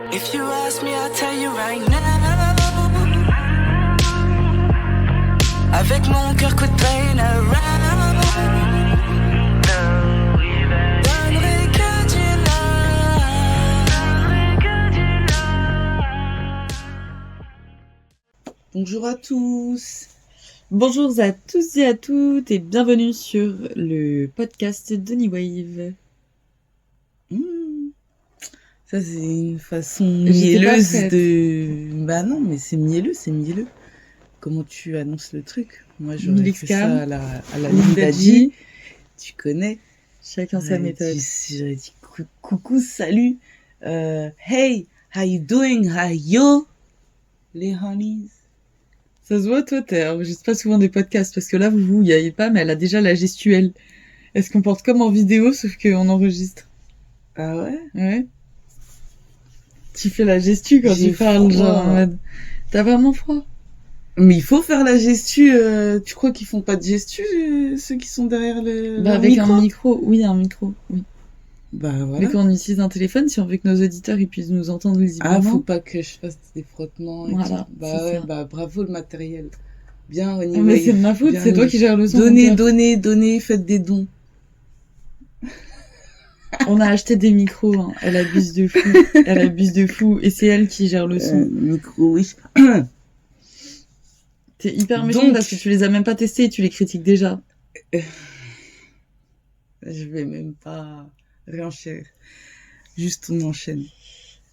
If you ask me, I'll tell you right now. Avec mon cœur coup de pain around. Donnerai que du love. Bonjour à tous. Bonjour à tous et à toutes et bienvenue sur le podcast Donny Wave. Ça c'est une façon mielleuse de... Bah non, mais c'est mielleux. Comment tu annonces le truc? Moi j'aurais fait ça à la Linda G. Tu connais. Chacun sa méthode. J'aurais dit coucou, salut. Hey, how you doing? How you? Les honeys. Ça se voit, toi, j'enregistres pas souvent des podcasts, parce que là, vous y avez pas, mais elle a déjà la gestuelle. Elle se comporte comme en vidéo, sauf qu'on enregistre. Ah ouais? Ouais. Tu fais la gestu quand tu parles, genre en mode... T'as vraiment froid? Mais il faut faire la gestu, tu crois qu'ils font pas de gestu, ceux qui sont derrière le avec micro? un micro, oui, oui. Bah voilà. Mais quand on utilise un téléphone, si on veut que nos auditeurs ils puissent nous entendre lisiblement... Ah, faut pas que je fasse des frottements et voilà, tout. Bah ouais, bah bravo le matériel. Bien, anyway, mais c'est de ma faute, c'est toi qui gères le son. Donnez, faites des dons. On a acheté des micros, hein. Elle abuse de fou, et c'est elle qui gère le son. Micro, oui. T'es hyper méchante parce que tu les as même pas testés et tu les critiques déjà. Je vais même pas réenchaîner. Juste on enchaîne.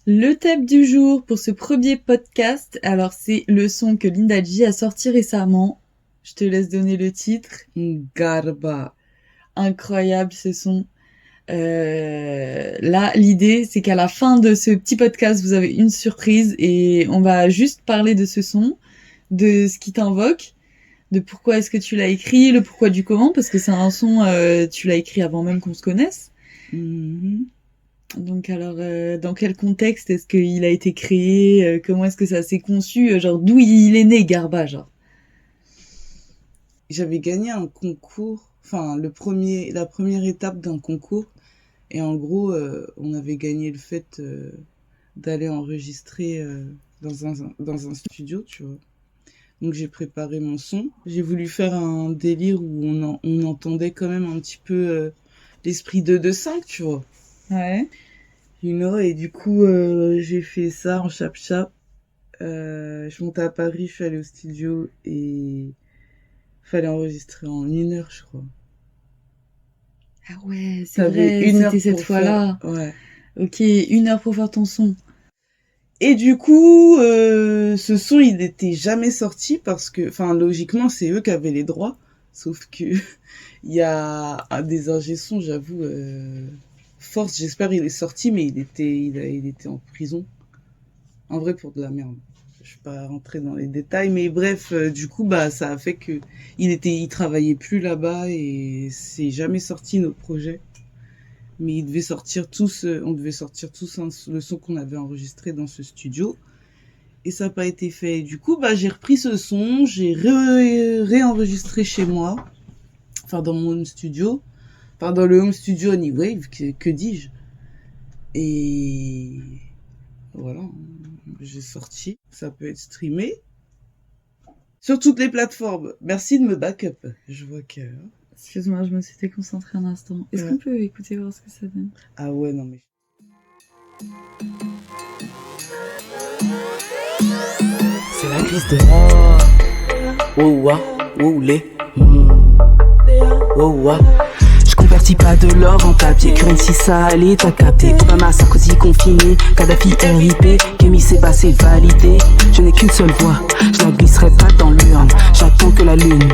Le thème du jour pour ce premier podcast, alors c'est le son que Linda G a sorti récemment. Je te laisse donner le titre. Garba. Incroyable ce son. Là, l'idée, c'est qu'à la fin de ce petit podcast, vous avez une surprise et on va juste parler de ce son, de ce qui t'invoque, de pourquoi est-ce que tu l'as écrit, le pourquoi du comment, parce que c'est un son, tu l'as écrit avant même qu'on se connaisse. Mm-hmm. Donc alors, dans quel contexte est-ce qu'il a été créé, comment est-ce que ça s'est conçu, genre d'où il est né, Garba, genre? J'avais gagné un concours, enfin la première étape d'un concours, et en gros, on avait gagné le fait d'aller enregistrer dans un studio, tu vois. Donc j'ai préparé mon son. J'ai voulu faire un délire où on entendait quand même un petit peu l'esprit de 2-5, tu vois. Ouais. Et du coup, j'ai fait ça en chap-chap. Je suis montée à Paris, je suis allée au studio et fallait enregistrer en 1 heure, je crois. Ah ouais, c'est vrai, c'était cette fois-là. Ouais. Ok, 1 heure pour faire ton son. Et du coup, ce son, il n'était jamais sorti parce que, enfin, logiquement, c'est eux qui avaient les droits. Sauf que, il y a un des ingé sons, j'avoue, Force, j'espère il est sorti, mais il était en prison. En vrai, pour de la merde. Je suis pas rentrée dans les détails, mais bref, du coup, bah, ça a fait que il travaillait plus là-bas et c'est jamais sorti notre projet. Mais on devait sortir tous le son qu'on avait enregistré dans ce studio. Et ça n'a pas été fait. Et du coup, bah, j'ai repris ce son, j'ai réenregistré chez moi. Enfin, dans mon home studio. Enfin, dans le home studio Honeywave, que dis-je. Et voilà, j'ai sorti. Ça peut être streamé sur toutes les plateformes. Merci de me backup. Je vois que... Excuse-moi, je me suis déconcentrée un instant. Est-ce qu'on peut écouter, voir ce que ça donne? Ah ouais, non mais... C'est la crise de moi. Oh wa, oh les. Oh wa. Je convertis pas de l'or en papier. Currency salé, t'as capté. Obama, Sarkozy, confiné. Kadhafi, RIP. Kémy, c'est passé, validé. Je n'ai qu'une seule voix. Je la glisserai pas dans l'urne. J'attends que la lune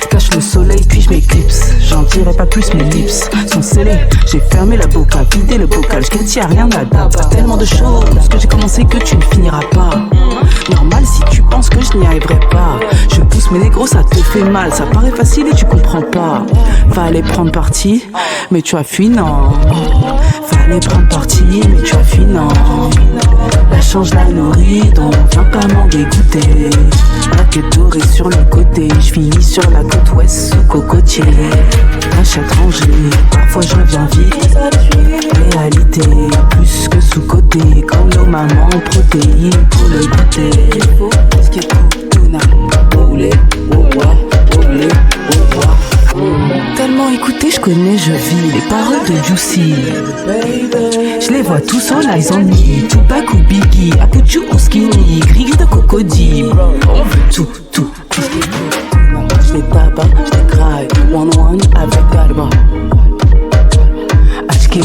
cache le soleil, puis je m'éclipse. J'en dirai pas plus, mes lips sont scellés. J'ai fermé la boca, vidé le bocal. Je a rien à d'abat. Tellement de choses que j'ai commencé que tu ne finiras pas. Normal si tu penses que je n'y arriverai pas. Je pousse mes négros, ça te fait mal. Ça paraît facile et tu comprends pas. Fallait prendre parti, mais tu as fui, non. Fallait prendre parti, mais tu as fui, non. La change la nourrit, donc viens pas m'en dégoûter. Plaquette dorée sur le côté, je finis sur la côte ouest sous cocotier. cache étranger. Parfois je reviens vite. Réalité, plus que sous-côté. Comme nos mamans, protéines pour le goûter. Il faut ce qui est tout, tout n'a. Roulé, roulé, tellement écouté, je connais, je vis les paroles de Juicy. Je les vois tous en eyes on me. Tupac ou Biggie, Akuchu ou Skinny, Griggy de Cocody. On veut tout, tout, tout ce qui est tout. Je les tabac, je les graille, one avec Garba.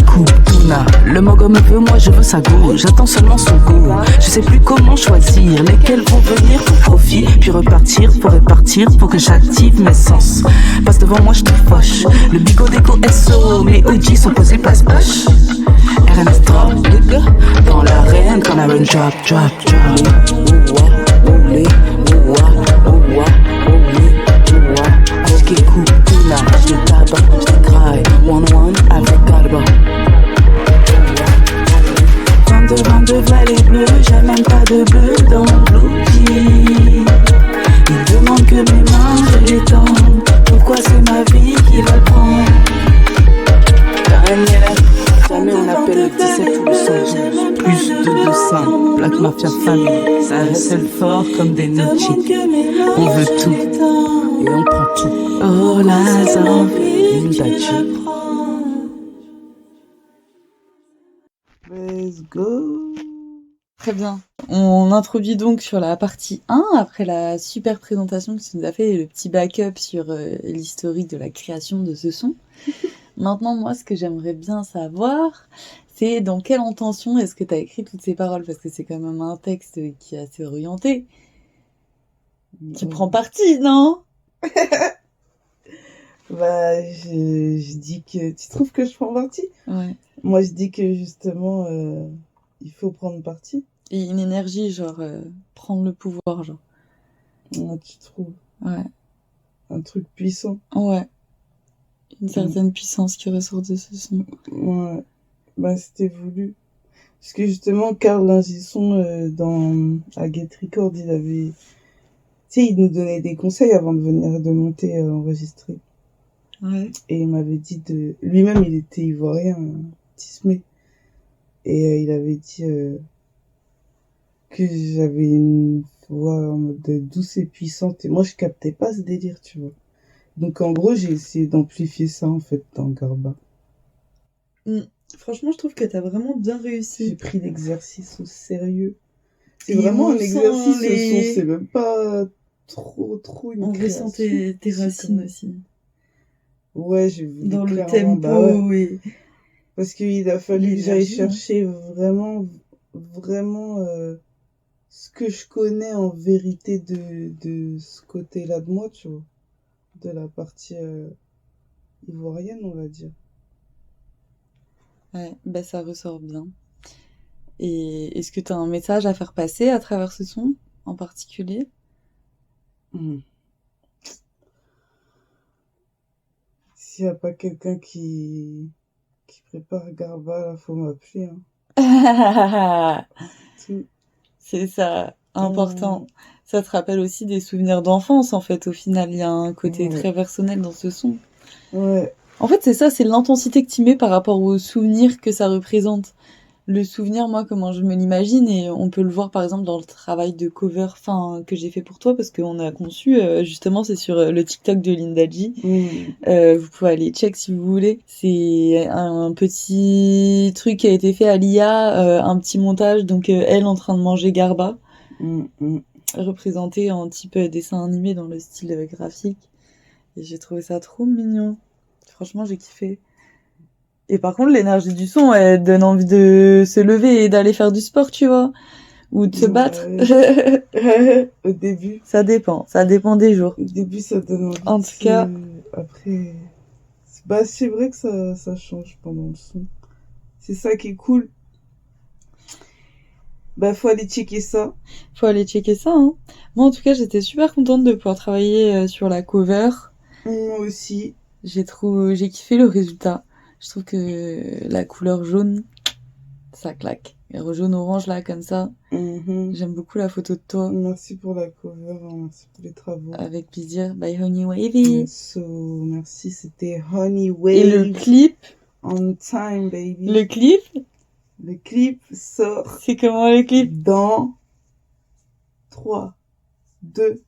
Coupe, Tuna. Le mogo me veut, moi je veux sa go. J'attends seulement son go. Je sais plus comment choisir lesquels vont venir pour profit, puis repartir pour répartir pour que j'active mes sens. Passe devant moi, je te fauche. Le bigot d'écho SO, mes OG sont posés place poche. RNS drop, dans l'arène quand la run drop, drop, drop. Roulé, coupe, Tuna. Je les tabac, je les graille, one avec Garba. 22 v'là les bleus, j'ai même pas de bœuf dans mon blue jean. Ils demandent que mes mains, je les tends. Pourquoi c'est ma vie qui va le prendre? Jamais on appelle le 17 ou le 112. Plus de 200, Black Mafia Family. Ça recèle fort comme des nochi. On veut tout et on prend tout. Oh la zombie, Ndachi. Let's go. Très bien. On introduit donc sur la partie 1, après la super présentation que tu nous as fait et le petit backup sur l'historique de la création de ce son. Maintenant, moi, ce que j'aimerais bien savoir, c'est dans quelle intention est-ce que tu as écrit toutes ces paroles, parce que c'est quand même un texte qui est assez orienté. Tu prends parti, non? Bah, je dis que... Tu trouves que je prends parti? Ouais. Moi, je dis que justement, il faut prendre parti. Et une énergie, genre, prendre le pouvoir, genre. Ouais, tu trouves? Ouais. Un truc puissant. Ouais. Une certaine puissance qui ressort de ce son. Ouais. Bah, c'était voulu. Parce que justement, Karl Lingisson, à Get Record, il avait... Tu sais, il nous donnait des conseils avant de venir de monter enregistrer. Ouais. Et il m'avait dit de... Lui-même, il était ivoirien, tismé. Et il avait dit que j'avais une voix en mode douce et puissante. Et moi, je captais pas ce délire, tu vois. Donc, en gros, j'ai essayé d'amplifier ça, en fait, dans Garba. Franchement, je trouve que t'as vraiment bien réussi. J'ai pris l'exercice au sérieux. C'est Et vraiment on un exercice, sent les- ce son. C'est même pas trop une On création. ressent tes C'est racines comme- aussi. Ouais, j'ai voulu Dans le clairement, tempo bah ouais. et... Parce qu'il a fallu que j'aille l'énergie, hein. chercher vraiment ce que je connais en vérité de ce côté-là de moi, tu vois. De la partie ivoirienne, on va dire. Ouais, bah ça ressort bien. Et est-ce que t'as un message à faire passer à travers ce son, en particulier? S'il n'y a pas quelqu'un qui prépare Garba, là, faut m'appeler. Hein. Tout. C'est ça, important. Ça te rappelle aussi des souvenirs d'enfance, en fait, au final. Il y a un côté Ouais. très personnel dans ce son. Ouais. En fait, c'est ça, c'est l'intensité que tu mets par rapport au souvenir que ça représente. Le souvenir, moi, comment je me l'imagine, et on peut le voir par exemple dans le travail de cover que j'ai fait pour toi, parce qu'on a conçu, justement, c'est sur le TikTok de Linda G. Vous pouvez aller check si vous voulez. C'est un petit truc qui a été fait à l'IA, un petit montage, donc elle en train de manger Garba, représenté en type dessin animé dans le style graphique. Et j'ai trouvé ça trop mignon. Franchement, j'ai kiffé. Et par contre, l'énergie du son, elle donne envie de se lever et d'aller faire du sport, tu vois. Ou de se battre. Au début. Ça dépend des jours. Au début, ça donne envie. En tout cas. Après, bah, c'est vrai que ça change pendant le son. C'est ça qui est cool. Bah, faut aller checker ça. Hein. Moi, en tout cas, j'étais super contente de pouvoir travailler sur la cover. Moi aussi. J'ai kiffé le résultat. Je trouve que la couleur jaune, ça claque. Et jaune-orange, là, comme ça. J'aime beaucoup la photo de toi. Merci pour la cover, merci pour les travaux. Avec plaisir. By Honey Wavy. Merci, c'était Honey Wavy. Et le clip. On time, baby. Le clip. Le clip sort. C'est comment le clip? Dans 3, 2,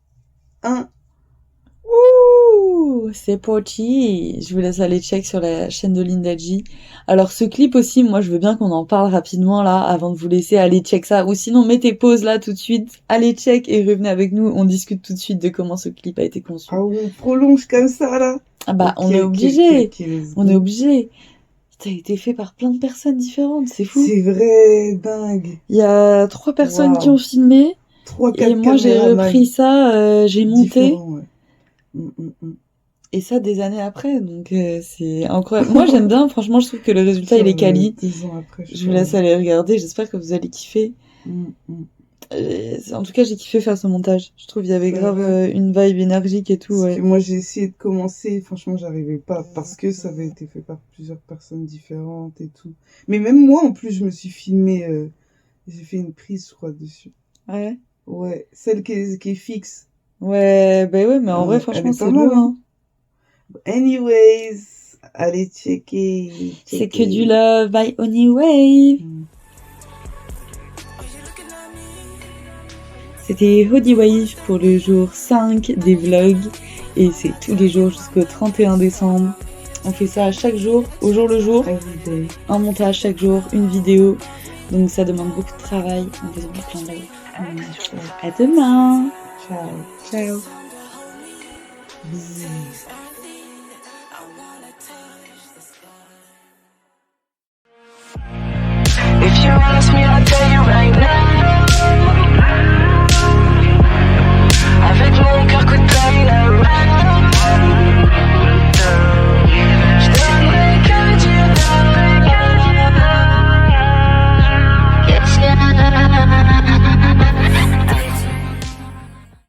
1. Ouh, c'est parti. Je vous laisse aller check sur la chaîne de Linda G. Alors ce clip aussi, moi je veux bien qu'on en parle rapidement là, avant de vous laisser aller check ça. Ou sinon mettez pause là tout de suite, allez check et revenez avec nous. On discute tout de suite de comment ce clip a été conçu. Ah oui, on prolonge comme ça là. Ah bah Okay, on est obligé. Okay, on est obligé. Ça a été fait par plein de personnes différentes, c'est fou. C'est vrai, dingue. Il y a 3 personnes qui ont filmé. 3-4 et moi j'ai repris ça, j'ai monté. Ouais. Et ça des années après, donc c'est incroyable. Moi j'aime bien, franchement je trouve que le résultat il est quali. 2 ans après, je vous laisse aller regarder, j'espère que vous allez kiffer. En tout cas j'ai kiffé faire ce montage, je trouve il y avait grave une vibe énergique et tout. Parce que moi j'ai essayé de commencer, franchement j'arrivais pas, parce que ça avait été fait par plusieurs personnes différentes et tout. Mais même moi en plus je me suis filmée, j'ai fait une prise je crois dessus. Ouais. Ouais, celle qui est fixe. Ouais, bah ouais, mais en vrai, franchement, c'est lourd, hein. Anyways, allez checker. C'est que du love by Honey Wave. C'était Honey Wave pour le jour 5 des vlogs. Et c'est tous les jours jusqu'au 31 décembre. On fait ça chaque jour, au jour le jour. Un montage chaque jour, une vidéo. Donc ça demande beaucoup de travail. On vous envoie plein d'amour. À demain. Ciao. Ciao. If you ask me, I'll tell you right now. Avec mon cœur que t'as